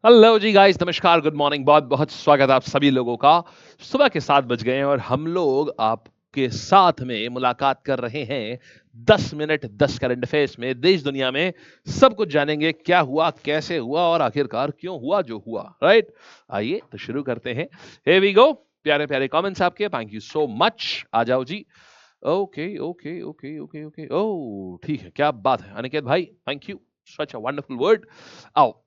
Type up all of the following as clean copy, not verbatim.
Hello जी guys, नमस्कार, good morning, बहुत बहुत स्वागत है आप सभी लोगों का। सुबह के 7 बज गए हैं और हम लोग आपके साथ में मुलाकात कर रहे हैं 10 मिनट 10 करंट अफेयर्स में। देश दुनिया में सब कुछ जानेंगे, क्या हुआ, कैसे हुआ और आखिरकार क्यों हुआ जो हुआ, राइट? आइए तो शुरू करते हैं। here we go। प्यारे प्यारे कमेंट्स आपके, थैंक यू सो मच। आ जाओ जी। Okay okay okay okay okay, oh ठीक है, क्या बात है अनिकेत भाई, thank you, such a wonderful word. आओ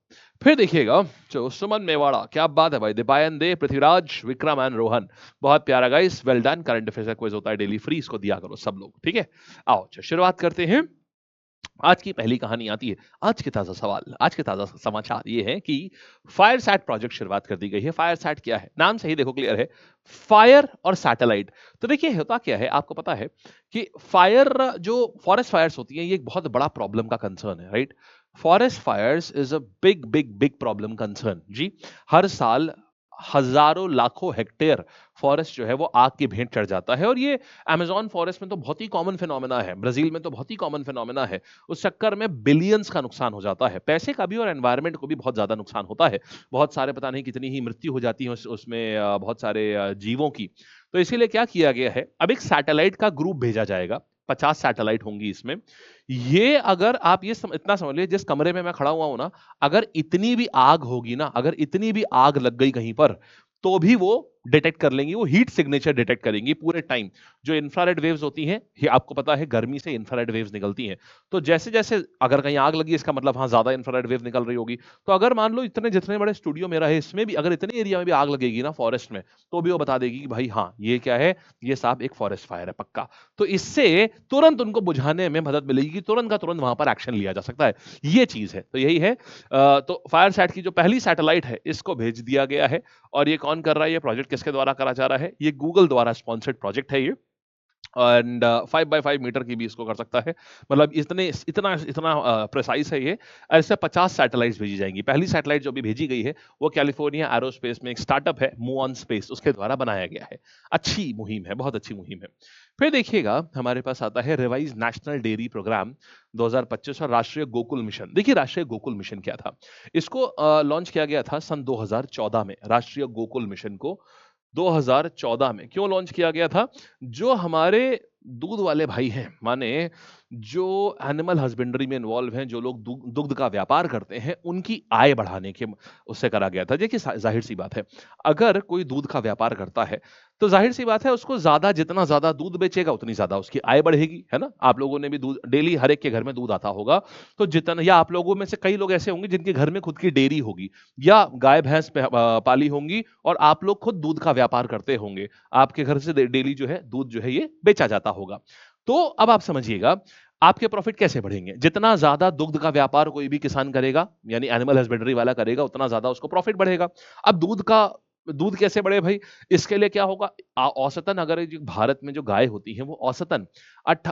फिर देखिएगा, जो सुमन मेवाड़ा, क्या बात है भाई, दीपायन दे, पृथ्वीराज, विक्रम एंड रोहन, बहुत प्यारा guys, well done. Current affairs का क्विज होता है डेली, फ्री, इसको दिया करो सब लोग, ठीक है? आओ अच्छा, शुरुआत करते हैं। आज की पहली कहानी आती है। आज के ताजा सवाल, आज के ताजा समाचार ये है कि फायर सैट प्रोजेक्ट शुरुआत कर दी गई है। फायर सैट क्या है, नाम से ही देखो क्लियर है, फायर और सैटेलाइट। तो देखिए होता क्या है, आपको पता है कि फायर, जो फॉरेस्ट फायर्स होती हैं, ये एक बहुत बड़ा प्रॉब्लम का कंसर्न है, right? Forest fires is a big big big problem concern जी। हर साल हजारों लाखों हेक्टेयर फॉरेस्ट जो है वो आग की भेंट चढ़ जाता है, और ये अमेज़न फॉरेस्ट में तो बहुत ही कॉमन फिनोमेना है, ब्राज़ील में तो बहुत ही कॉमन फिनोमेना है। उस चक्कर में बिलियंस का नुकसान हो जाता है, पैसे का भी और एनवायरनमेंट को भी बहुत ज़्यादा नुकसान होता है। बहुत सारे, पता नहीं कितनी ही मृत्यु हो जाती है उसमें, बहुत सारे जीवों की। तो इसीलिए क्या किया गया है, अब एक सैटेलाइट का ग्रुप भेजा जाएगा, 50 सैटेलाइट होंगी इसमें। ये अगर आप ये इतना समझ लीजिए, जिस कमरे में मैं खड़ा हुआ हूं ना, अगर इतनी भी आग होगी ना, अगर इतनी भी आग लग गई कहीं पर, तो भी वो डिटेक्ट कर लेंगी, वो हीट सिग्नेचर डिटेक्ट करेंगी पूरे टाइम। जो इंफ्रारेड वेव्स होती हैं, ये आपको पता है गर्मी से इंफ्रारेड वेव्स निकलती हैं। तो जैसे जैसे अगर कहीं आग लगी, इसका मतलब हाँ ज्यादा इंफ्रारेड वेव निकल रही होगी। तो अगर मान लो इतने, जितने बड़े स्टूडियो मेरा है, इसमें भी अगर इतने एरिया में भी आग लगेगी ना फॉरेस्ट में, तो भी वो बता देगी कि भाई हाँ ये क्या है, ये साहब एक फॉरेस्ट फायर है पक्का। तो इससे तुरंत उनको बुझाने में मदद मिलेगी कि तुरंत का तुरंत वहां पर एक्शन लिया जा सकता है। ये चीज है, तो यही है। तो फायर सैट की जो पहली सैटेलाइट है, इसको भेज दिया गया है। और ये कौन कर रहा है, ये प्रोजेक्ट किसके द्वारा करा जा रहा है? ये गूगल द्वारा स्पॉन्सर्ड प्रोजेक्ट है ये। एंड 5 बाय 5 मीटर की भी इसको कर सकता है, मतलब इतने इतना इतना प्रिसाइज है ये। ऐसे 50 सैटेलाइट्स भेजी जाएंगी। पहली सैटेलाइट जो भी भेजी गई है, वो कैलिफोर्निया एरोस्पेस में एक स्टार्टअप है, मूव ऑन स्पेस, उसके द्वारा बनाया गया है। अच्छी मुहिम है, बहुत अच्छी मुहिम है। फिर देखिएगा, हमारे पास आता है रिवाइज नेशनल डेयरी प्रोग्राम 2025 और राष्ट्रीय गोकुल मिशन। देखिए राष्ट्रीय गोकुल मिशन क्या था, इसको लॉन्च किया गया था सन 2014 में। राष्ट्रीय गोकुल मिशन को 2014 में क्यों लॉन्च किया गया था? जो हमारे दूध वाले भाई हैं, माने जो एनिमल हस्बेंड्री में इन्वॉल्व हैं, जो लोग दुग्ध का व्यापार करते हैं, उनकी आय बढ़ाने के उससे करा गया था। देखिए जाहिर सी बात है, अगर कोई दूध का व्यापार करता है, तो जाहिर सी बात है उसको ज्यादा, जितना ज्यादा दूध बेचेगा उतनी ज्यादा उसकी आय बढ़ेगी, है ना? आप लोगों ने भी दूध, डेली हर एक के घर में दूध आता होगा। तो जितना, या आप लोगों में से कई लोग ऐसे होंगे जिनके घर में खुद की डेयरी होगी, या गाय भैंस पाली होंगी, और आप लोग खुद दूध का व्यापार करते होंगे। आपके घर से डेली जो है दूध जो है ये बेचा जाता होगा। तो अब आप समझिएगा, आपके प्रॉफिट कैसे बढ़ेंगे? जितना ज्यादा दुग्ध का व्यापार कोई भी किसान करेगा, यानी एनिमल हस्बेंड्री वाला करेगा, उतना ज्यादा उसको प्रॉफिट बढ़ेगा। अब दूध कैसे बढ़े भाई? इसके लिए क्या होगा? औसतन अगर भारत में जो गाय होती है, वो औसतन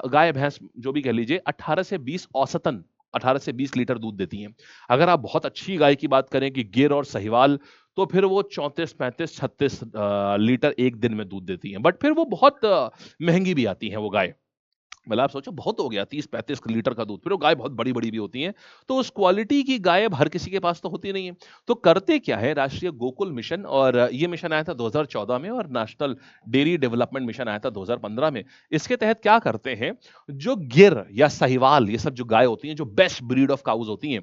गाय भैंस जो भी कह लीजिए, 18 से 20 औसतन 18 से 20 लीटर दूध देती हैं। अगर आप बहुत अच्छी गाय की बात करें कि गिर और सहीवाल, तो फिर वो 34, 35, 36 लीटर एक दिन में दूध देती हैं। बट फिर वो बहुत महंगी भी आती हैं वो गाय। मतलब आप सोचो, बहुत हो गया 30-35 लीटर का दूध, फिर वो गाय बहुत बड़ी बड़ी भी होती हैं। तो उस क्वालिटी की गाय अब हर किसी के पास तो होती नहीं है। तो करते क्या है, राष्ट्रीय गोकुल मिशन, और ये मिशन आया था 2014 में, और नेशनल डेयरी डेवलपमेंट मिशन आया था 2015 में। इसके तहत क्या करते हैं, जो गिर या साहिवाल, ये सब जो गाय होती हैं, जो बेस्ट ब्रीड ऑफ काउज होती हैं,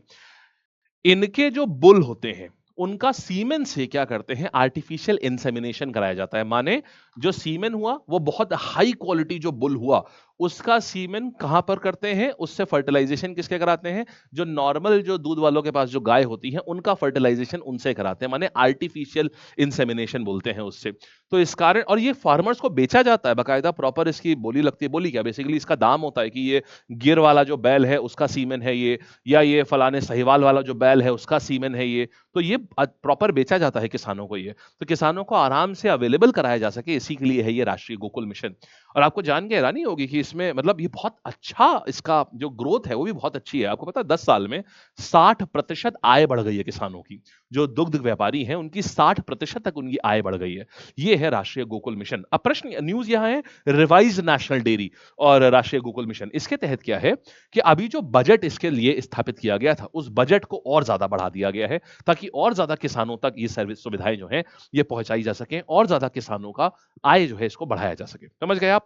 इनके जो बुल होते हैं, उनका सीमेन से क्या करते हैं, आर्टिफिशियल इंसेमिनेशन कराया जाता है। माने जो सीमेन हुआ, वो बहुत हाई क्वालिटी जो बुल हुआ, उसका सीमेन कहां पर करते हैं, उससे फर्टिलाइजेशन किसके कराते हैं? जो नॉर्मल, जो दूध वालों के पास जो गाय होती है, उनका फर्टिलाइजेशन उनसे कराते हैं। माने आर्टिफिशियल इंसेमिनेशन बोलते हैं उससे। तो इस कारण, और ये फार्मर्स को बेचा जाता है बाकायदा, प्रॉपर इसकी बोली लगती है। बोली क्या, बेसिकली इसका दाम होता है कि ये गिर वाला जो बैल है उसका सीमेन है ये, या ये फलाने सहीवाल वाला जो बैल है उसका सीमेन है ये। तो ये प्रॉपर बेचा जाता है किसानों को ये। तो किसानों को आराम से अवेलेबल कराया जा सके, इसी के लिए है ये राष्ट्रीय गोकुल मिशन। और आपको जान के हैरानी होगी कि इसमें मतलब ये बहुत अच्छा, इसका जो ग्रोथ है वो भी बहुत अच्छी है। आपको पता है 10 साल में 60% आय बढ़ गई है किसानों की। जो दुग्ध व्यापारी हैं उनकी 60% तक उनकी आय बढ़ गई है। ये है राष्ट्रीय गोकुल मिशन। अब प्रश्न न्यूज़ यहाँ है, रिवाइज्ड नेशनल डेयरी और राष्ट्रीय गोकुल मिशन। इसके तहत क्या है कि अभी जो बजट इसके लिए स्थापित किया गया था, उस बजट को और ज्यादा बढ़ा दिया गया है ताकि और ज्यादा किसानों तक ये सर्विस सुविधाएं जो हैं ये पहुंचाई जा सकें और ज्यादा किसानों का आय जो है इसको बढ़ाया जा सके। समझ गए आप?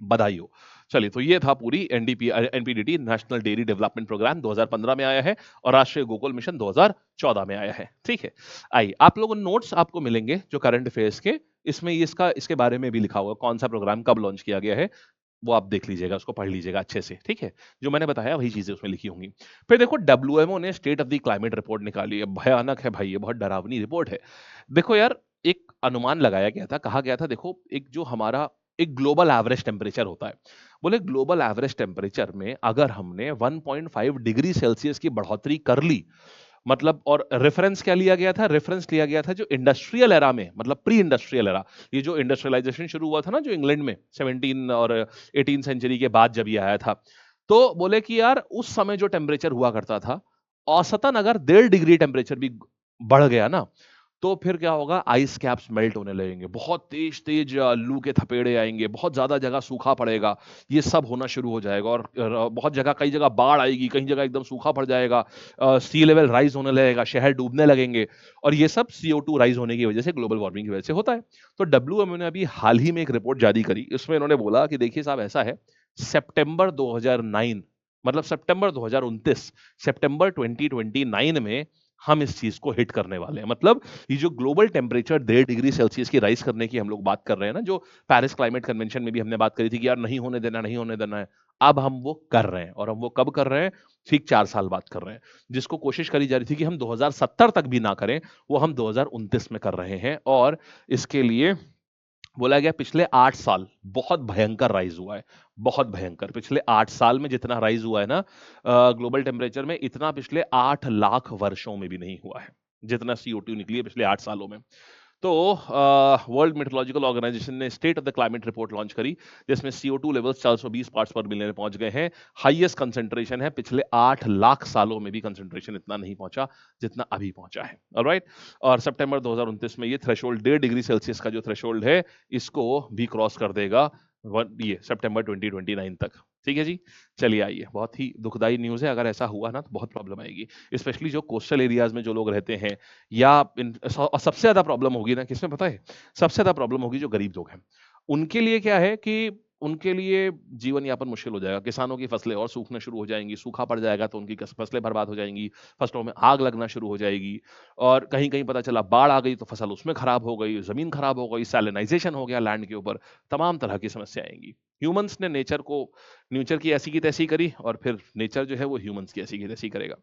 बधाई हो। चलिए, तो ये था पूरी एनपीडीटी नेशनल डेयरी डेवलपमेंट प्रोग्राम 2015 में आया है और राष्ट्रीय गोकुल मिशन 2014 में आया है। ठीक है, आइए आप लोगों नोट्स आपको मिलेंगे जो करंट अफेयर्स के, इसमें इसका इसके बारे में भी लिखा हुआ कौन सा प्रोग्राम कब लॉन्च किया गया है, वो आप देख लीजिएगा, उसको पढ़ लीजिएगा अच्छे से। ठीक है, जो मैंने बताया वही चीजें उसमें लिखी होंगी। फिर देखो, डब्ल्यूएमओ ने state of the climate report निकाली है। भयानक है भाई, ये बहुत डरावनी रिपोर्ट है। देखो यार, एक अनुमान लगाया गया था, कहा गया था देखो, एक जो हमारा एक ग्लोबल एवरेज टेम्परेचर होता है, बोले ग्लोबल एवरेज टेम्परेचर में अगर हमने 1.5 डिग्री सेल्सियस की बढ़ोतरी कर ली, मतलब, और रेफरेंस क्या लिया गया था, रेफरेंस लिया गया था जो इंडस्ट्रियल एरा में, मतलब प्री इंडस्ट्रियल एरा, ये जो इंडस्ट्रियलाइजेशन शुरू हुआ था ना जो इंग्लैंड में 17 और 18 सेंचुरी के बाद जब ये आया था, तो बोले कि यार उस समय जो टेम्परेचर हुआ करता था, औसतन अगर 1.5 डिग्री टेम्परेचर भी बढ़ गया ना, तो फिर क्या होगा, आइस कैप्स मेल्ट होने लगेंगे, बहुत तेज तेज लू के थपेड़े आएंगे, बहुत ज्यादा जगह सूखा पड़ेगा, ये सब होना शुरू हो जाएगा। और बहुत जगह, कई जगह बाढ़ आएगी, कई जगह एकदम सूखा पड़ जाएगा, सी लेवल राइज होने लगेगा, शहर डूबने लगेंगे। और ये सब CO2 राइज होने की वजह से, ग्लोबल वार्मिंग की वजह से होता है। तो डब्ल्यूएमओ ने अभी हाल ही में एक रिपोर्ट जारी करी, इसमें इन्होंने बोला कि देखिए साहब, ऐसा है, सितंबर 2009, मतलब सितंबर 2029, सितंबर 2029 में हम इस चीज को हिट करने वाले हैं। मतलब ये जो ग्लोबल टेम्परेचर 1.5 डिग्री सेल्सियस की राइज करने की हम लोग बात कर रहे हैं ना, जो पेरिस क्लाइमेट कन्वेंशन में भी हमने बात करी थी कि यार नहीं होने देना, नहीं होने देना है, अब हम वो कर रहे हैं। और हम वो कब कर रहे हैं? ठीक 4 साल बाद कर रहे हैं। जिसको कोशिश करी जा रही थी कि हम 2070 तक भी ना करें, वो हम 2029 में कर रहे हैं। और इसके लिए बोला गया पिछले 8 साल बहुत भयंकर राइज हुआ है, बहुत भयंकर। पिछले 8 साल में जितना राइज हुआ है ना ग्लोबल टेम्परेचर में, इतना पिछले 8 लाख वर्षों में भी नहीं हुआ है, जितना CO2 निकली है पिछले 8 सालों में। तो वर्ल्ड मेट्रोलॉजिकल ऑर्गेनाइजेशन ने state of the climate report launch करी, जिसमें CO2 लेवल्स 420 पार्ट्स पर मिलियन में पहुंच गए हैं। हाईएस्ट कंसेंट्रेशन है, पिछले 8 लाख सालों में भी कंसेंट्रेशन इतना नहीं पहुंचा जितना अभी पहुंचा है। ऑलराइट, और सितंबर 2029 में ये थ्रेशोल्ड 1.5 डिग्री सेल्सियस का जो थ्रेशोल्ड है, इसको भी क्रॉस कर देगा, ये सितंबर 2029 तक। ठीक है जी, चलिए आइए, बहुत ही दुखदाई न्यूज़ है, अगर ऐसा हुआ ना तो बहुत प्रॉब्लम आएगी, स्पेशली जो कोस्टल एरियाज में जो लोग रहते हैं, या और सबसे ज्यादा प्रॉब्लम होगी ना किसमें पता है? सबसे ज्यादा प्रॉब्लम होगी जो गरीब लोग हैं, उनके लिए। क्या है कि उनके लिए जीवन यापन मुश्किल हो जाएगा, किसानों की फसलें और सूखना शुरू हो जाएंगी, सूखा पड़ जाएगा तो उनकी फसलें बर्बाद हो जाएंगी, फसलों में आग लगना शुरू हो जाएगी। और कहीं कहीं पता चला बाढ़ आ गई तो फसल उसमें खराब हो गई, जमीन खराब हो गई, सैलिनाइजेशन हो गया लैंड के ऊपर, तमाम तरह की समस्या आएंगी। ह्यूमंस ने नेचर की ऐसी की तैसी करी, और फिर नेचर जो है वो ह्यूमंस की ऐसी की तैसी करेगा।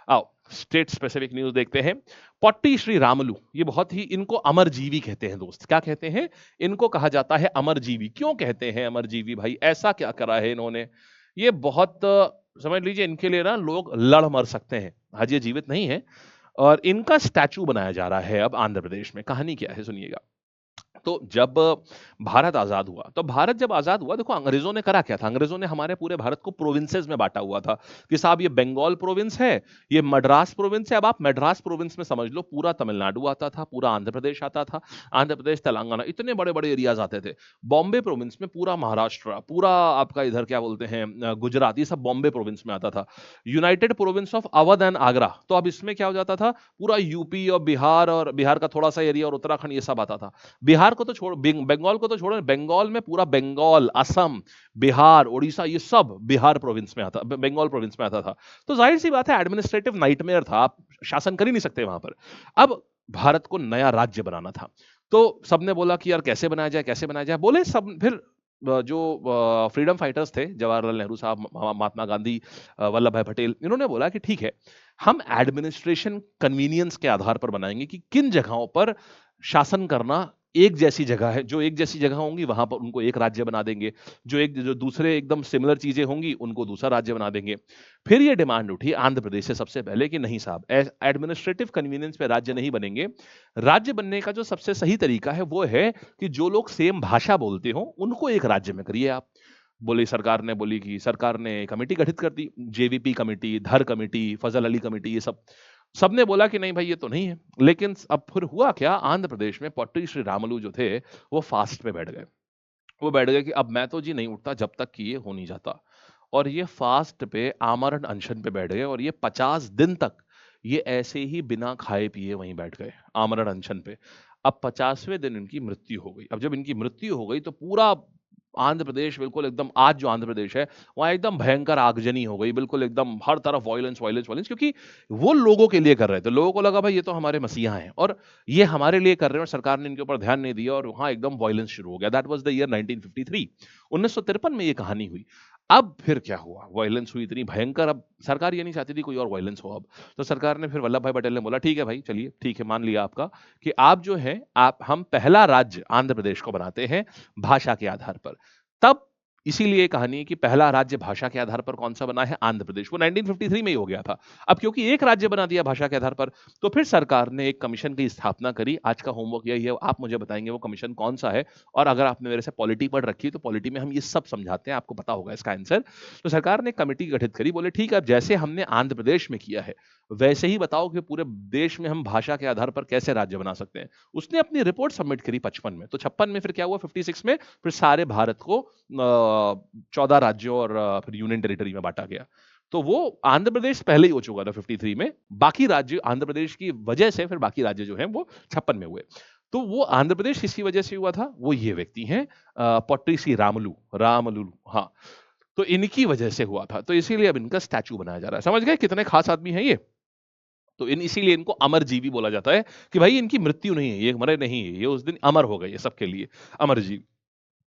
आओ, स्टेट स्पेसिफिक न्यूज़ देखते हैं। पोट्टी श्री रामुलु, ये बहुत ही, इनको अमरजीवी कहते हैं दोस्त। क्या कहते हैं? इनको कहा जाता है अमरजीवी। क्यों कहते हैं अमरजीवी भाई? ऐसा क्या करा है इन्होंने? ये बहुत समझ लीजिए, इनके लिए ना लोग लड़ मर सकते हैं। आज ये जीवित नहीं है, और इनका स्टैचू बनाया जा रहा है अब आंध्र प्रदेश में। कहानी क्या है सुनिएगा। तो जब भारत आजाद हुआ, तो भारत जब आजाद हुआ, देखो अंग्रेजों ने करा क्या था, अंग्रेजों ने हमारे पूरे भारत को प्रोविंसेस में बांटा हुआ था कि साहब ये बंगाल प्रोविंस है, ये मद्रास प्रोविंस है। अब आप मद्रास प्रोविंस में समझ लो पूरा तमिलनाडु आता था, पूरा आंध्र प्रदेश आता था, आंध्र प्रदेश तेलंगाना, इतने बड़े बड़े एरियाज आते थे। बॉम्बे प्रोविंस में पूरा महाराष्ट्र, पूरा आपका इधर क्या बोलते हैं गुजरात, ये सब बॉम्बे प्रोविंस में आता था। United province of Awadh and Agra, तो अब इसमें क्या हो जाता था, पूरा यूपी और बिहार का थोड़ा सा एरिया और उत्तराखंड, ये सब आता था। बिहार को तो छोड़, बंगाल को तो छोड़ो, बंगाल में पूरा बंगाल, असम, बिहार, उड़ीसा, ये सब बिहार प्रोविंस में आता, बंगाल प्रोविंस में आता था। तो जाहिर सी बात है एडमिनिस्ट्रेटिव नाइटमेयर था, आप शासन कर ही नहीं सकते वहां पर। अब भारत को नया राज्य बनाना था, तो सबने बोला कि यार कैसे बनाया जाए, कैसे बनाया जाए। बोले सब, फिर जो फ्रीडम फाइटर्स थे, जवाहरलाल नेहरू साहब, महात्मा गांधी, वल्लभ भाई पटेल, इन्होंने बोला कि ठीक है, हम एडमिनिस्ट्रेशन कन्वीनियंस के आधार पर बनाएंगे कि किन जगहों पर शासन करना एक जैसी जगह है, जो एक जैसी जगह होंगी वहां पर उनको एक राज्य बना देंगे, जो दूसरे एकदम सिमिलर चीजें होंगी उनको दूसरा राज्य बना देंगे। फिर ये डिमांड उठी आंध्र प्रदेश से सबसे पहले कि नहीं साहब, एडमिनिस्ट्रेटिव कन्वीनियंस पे राज्य नहीं बनेंगे। राज्य बनने का जो सबसे सही तरीका है वो है कि जो लोग सेम भाषा बोलते हो उनको एक राज्य में करिए आप। बोली सरकार ने, बोली कि सरकार ने कमेटी गठित कर दी, जेवीपी कमेटी, धर कमेटी, फजल अली कमेटी, ये सब। सबने बोला कि नहीं भाई ये तो नहीं है। लेकिन अब फिर हुआ क्या, आंध्र प्रदेश में पट्टी श्री रामुलु जो थे वो फास्ट पे बैठ गए। वो बैठ गए कि अब मैं तो जी नहीं उठता जब तक कि ये हो नहीं जाता। और ये फास्ट पे आमरण अनशन पे बैठ गए और ये 50 दिन तक ये ऐसे ही बिना खाए पिए वहीं बैठ गए आमरण अनशन पे। अब 50वें दिन इनकी मृत्यु हो गई। अब जब इनकी मृत्यु हो गई तो पूरा आंध्र प्रदेश बिल्कुल एकदम, आज जो आंध्र प्रदेश है वहाँ एकदम भयंकर आगजनी हो गई, बिल्कुल एकदम हर तरफ वायलेंस वायलेंस वायलेंस, क्योंकि वो लोगों के लिए कर रहे थे। लोगों को लगा भाई ये तो हमारे मसीहा हैं और ये हमारे लिए कर रहे हैं और सरकार ने इनके ऊपर ध्यान नहीं दिया और वहाँ एकदम वायलेंस शुरू हो गया। दैट वाज द ईयर 1953, 1953 में ये कहानी हुई। अब फिर क्या हुआ, वायलेंस हुई इतनी भयंकर, अब सरकार ये नहीं चाहती थी कोई और वायलेंस हो। अब तो सरकार ने, फिर वल्लभ भाई पटेल ने बोला ठीक है भाई चलिए ठीक है मान लिया आपका कि आप जो है आप, हम पहला राज्य आंध्र प्रदेश को बनाते हैं भाषा के आधार पर। तब इसीलिए कहानी है कि पहला राज्य भाषा के आधार पर कौन सा बना है, आंध्र प्रदेश। वो 1953 में ही हो गया था। अब क्योंकि एक राज्य बना दिया भाषा के आधार पर, तो फिर सरकार ने एक कमीशन की स्थापना करी। आज का होमवर्क यही है, आप मुझे बताएंगे वो कमीशन कौन सा है। और अगर आपने मेरे से पॉलिटी पढ़ रखी है तो पॉलिटी में हम ये सब समझाते हैं, आपको पता होगा इसका आंसर। तो सरकार ने कमेटी गठित करी, बोले ठीक है अब जैसे हमने आंध्र प्रदेश में किया है वैसे ही बताओ कि पूरे देश में हम भाषा के आधार पर कैसे राज्य बना सकते हैं। उसने अपनी रिपोर्ट सबमिट करी 55 में। तो 56 में फिर क्या हुआ, 56 में फिर सारे भारत को 14 राज्यों और फिर यूनियन टेरिटरी में बांटा गया। तो वो आंध्र प्रदेश पहले ही हो चुका था 53 में। बाकी राज्य आंध्र प्रदेश की वजह से, फिर बाकी राज्य जो हैं वो 56 में हुए। तो वो आंध्र प्रदेश किसी वजह से हुआ था, वो ये व्यक्ति हैं पट्टी सी रामुलु, रामुलु, हाँ। तो इनकी वजह से हुआ था, तो इसीलिए अब इनका स्टैचू बनाया जा रहा है। समझ गए कितने खास आदमी हैं ये। तो इन इसीलिए इनको अमरजीवी बोला जाता है कि भाई इनकी मृत्यु नहीं है, ये मरे नहीं है, ये उस दिन अमर हो गए, ये सबके लिए अमरजीवी।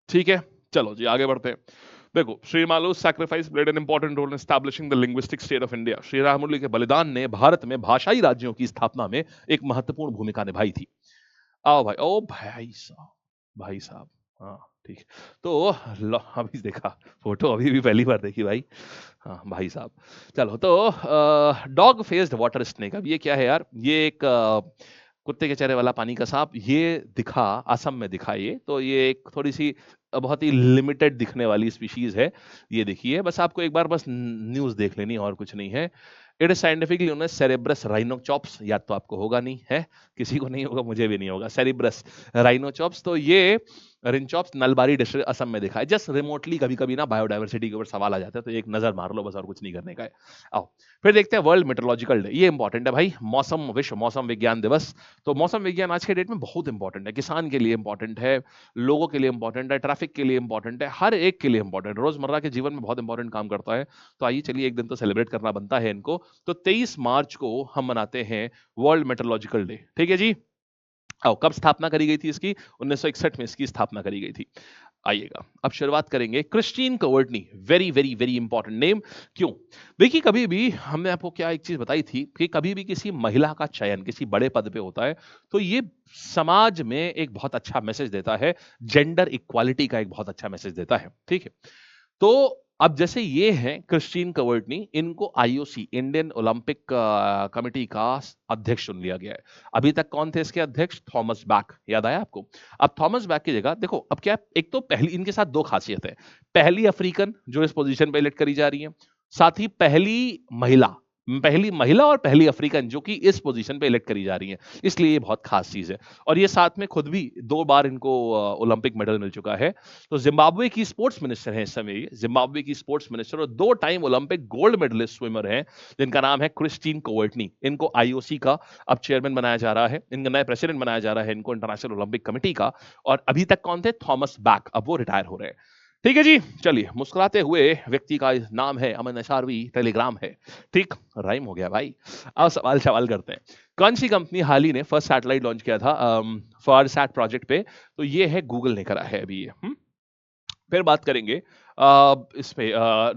ठीक है, चलो जी आगे बढ़ते हैं। देखो, Shri मालू's sacrifice played an important role in establishing the linguistic state of India। Shri Ramulu के बलिदान ने भारत में भाषाई राज्यों की स्थापना में एक महत्वपूर्ण भूमिका निभाई थी। आओ भाई, ओ भाई साहब, भाई साहब, हाँ ठीक है। तो अभी देखा फोटो, अभी भी पहली बार देखी भाई। हाँ भाई साहब, चलो तो डॉग फेस्ड वाटर स्नेक। अब ये क्या है यार, ये एक कुत्ते के चेहरे वाला पानी का सांप, ये दिखा असम में दिखा। ये तो ये एक थोड़ी सी बहुत ही लिमिटेड दिखने वाली स्पीशीज है। ये देखिए, बस आपको एक बार बस न्यूज देख लेनी और कुछ नहीं है। It is scientifically known as Cerberus rhynchops. याद तो आपको होगा नहीं है, किसी को नहीं होगा, मुझे भी नहीं होगा। सेरेब्रस राइनोचॉप्स, तो ये रिनचॉप्स नलबारी डिस्ट्रिक्ट असम में दिखा है। जस्ट रिमोटली कभी कभी ना बायोडायवर्सिटी के ऊपर सवाल आ जाता है, तो एक नजर मार लो बस, और कुछ नहीं करने का है। आओ फिर देखते हैं वर्ल्ड मेट्रोलॉजिकल डे। ये इंपॉर्टेंट है भाई, मौसम, विश्व मौसम विज्ञान दिवस। तो मौसम विज्ञान आज के डेट में बहुत इंपॉर्टेंट है, किसान के लिए इंपॉर्टेंट है, लोगों के लिए इंपॉर्टेंट है, ट्रैफिक के लिए इंपॉर्टेंट है, हर एक के लिए इंपॉर्टेंट, रोजमर्रा के जीवन में बहुत इंपॉर्टेंट काम करता है। तो आइए चलिए एक दिन तो सेलिब्रेट करना बनता है इनको। तो 23 मार्च को हम मनाते हैं वर्ल्ड मेट्रोलॉजिकल डे। ठीक है जी। आओ, कब स्थापना करी गई थी इसकी, 1961 में इसकी स्थापना करी गई थी। आइएगा, अब शुरुआत करेंगे Christine Courtney. Very very very important name. क्यों? देखिए, कभी भी हमने आपको क्या एक चीज बताई थी कि कभी भी किसी महिला का चयन किसी बड़े पद पे होता है तो ये समाज में एक बहुत अच्छा मैसेज देता है, जेंडर इक्वालिटी का एक बहुत अच्छा मैसेज देता है। ठीक है, तो अब जैसे ये हैं क्रिस्टीन कवर्टनी, इनको आईओसी, इंडियन ओलंपिक कमेटी का अध्यक्ष चुन लिया गया है। अभी तक कौन थे इसके अध्यक्ष? थॉमस बैक, याद आया आपको? अब थॉमस बैक की जगह देखो, अब क्या, एक तो पहली इनके साथ दो खासियत है। पहली अफ्रीकन जो इस पोजीशन पे इलेक्ट करी जा रही है, साथ ही पहली महिला और पहली अफ्रीकन जो कि इस पोजीशन पे इलेक्ट करी जा रही है, इसलिए ये बहुत खास चीज है। और ये साथ में खुद भी 2 बार इनको ओलंपिक मेडल मिल चुका है। तो जिम्बाब्वे की स्पोर्ट्स मिनिस्टर है इस समय, ये जिम्बाब्वे की स्पोर्ट्स मिनिस्टर और 2 time olympic gold medalist swimmer हैं, जिनका नाम है क्रिस्टीन कोवर्टनी। इनको आईओसी का अब चेयरमैन बनाया जा रहा है, इनका नया प्रेसिडेंट बनाया जा रहा है इनको, इंटरनेशनल ओलंपिक कमेटी का। और अभी तक कौन थे? थॉमस बैक, अब वो रिटायर हो रहे हैं। ठीक है जी, चलिए, मुस्कुराते हुए व्यक्ति का नाम है अमन अशारवी, टेलीग्राम है। ठीक, राइम हो गया भाई। अब सवाल करते हैं। कौन सी कंपनी हाल ही ने फर्स्ट सैटेलाइट लॉन्च किया था फॉर सैट प्रोजेक्ट पे? तो ये है गूगल ने करा है अभी ये। फिर बात करेंगे इसमें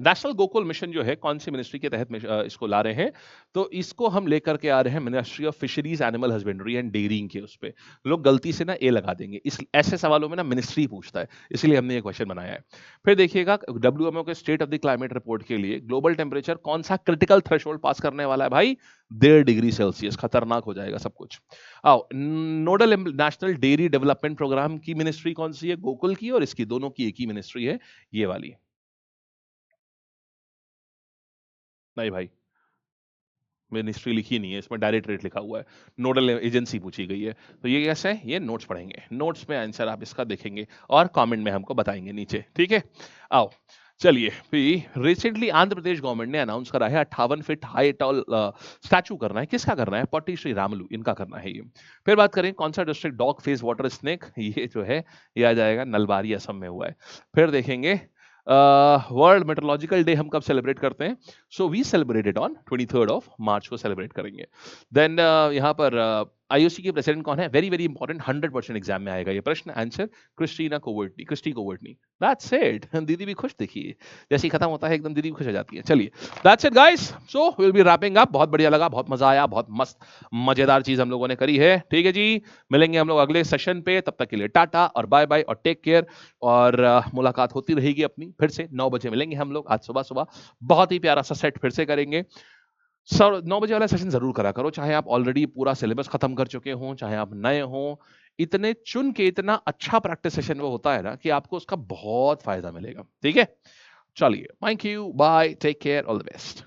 नेशनल गोकुल मिशन जो है कौन सी मिनिस्ट्री के तहत इसको ला रहे हैं, तो इसको हम लेकर के आ रहे हैं ministry of fisheries animal husbandry and dairying के उस पे। लोग गलती से ना ए लगा देंगे, इस ऐसे सवालों में ना मिनिस्ट्री पूछता है, इसलिए हमने ये क्वेश्चन बनाया है। फिर देखिएगा डब्ल्यूएमओ के state of the climate report के लिए ग्लोबल टेम्परेचर कौन सा क्रिटिकल थ्रेशोल्ड पास करने वाला है भाई, 1.5 डिग्री सेल्सियस, खतरनाक हो जाएगा सब कुछ। आओ, nodal national dairy development programme की मिनिस्ट्री कौन सी है, गोकुल की, और इसकी दोनों की एक ही मिनिस्ट्री है, ये वाली। नहीं भाई, मिनिस्ट्री लिखी नहीं है इसमें, डायरेक्टरेट लिखा हुआ है, नोडल एजेंसी पूछी गई है। तो ये कैसे है, ये नोट्स पढ़ेंगे, नोट्स में आंसर आप इसका देखेंगे और कमेंट में हमको बताएंगे नीचे, ठीक है। आओ चलिए, फिर रिसेंटली आंध्र प्रदेश गवर्नमेंट ने अनाउंस करा है 58 फीट हाई टॉल स्टैचू करना है, किसका करना है, पट्टी श्री रामलू, इनका करना है ये। फिर बात करें कौन सा district dog face water snake, ये जो है ये आ जाएगा नलबारी, असम में हुआ है। फिर देखेंगे वर्ल्ड मेट्रोलॉजिकल डे हम कब सेलिब्रेट करते हैं, सो वी सेलिब्रेटेड ऑन 23 मार्च को सेलिब्रेट करेंगे। देन यहाँ पर आईओसी के प्रेसिडेंट कौन है, वेरी वेरी इंपॉर्टेंट, 100% एग्जाम में आएगा ये प्रश्न, answer Christina Courtney, Christie Courtney. That's it, दीदी भी खुश, देखिए जैसे ही खत्म होता है एकदम दीदी भी खुश हो जाती है। चलिए that's it guys, so will be wrapping up. बहुत बढ़िया लगा, बहुत मजा आया, बहुत मस्त मजेदार चीज हम लोगों ने करी है, ठीक है जी। मिलेंगे हम लोग अगले सेशन पे, तब तक के लिए टाटा और बाय बाय और टेक केयर। और मुलाकात होती रहेगी अपनी, फिर से 9 बजे मिलेंगे हम लोग, आज सुबह सुबह बहुत ही प्यारा सा सेट फिर से करेंगे। सर 9 बजे वाला सेशन जरूर करा करो, चाहे आप ऑलरेडी पूरा सिलेबस खत्म कर चुके हों, चाहे आप नए हों। इतने चुन के इतना अच्छा प्रैक्टिस सेशन वो होता है ना कि आपको उसका बहुत फायदा मिलेगा, ठीक है। चलिए, thank you, bye, take care, all the best.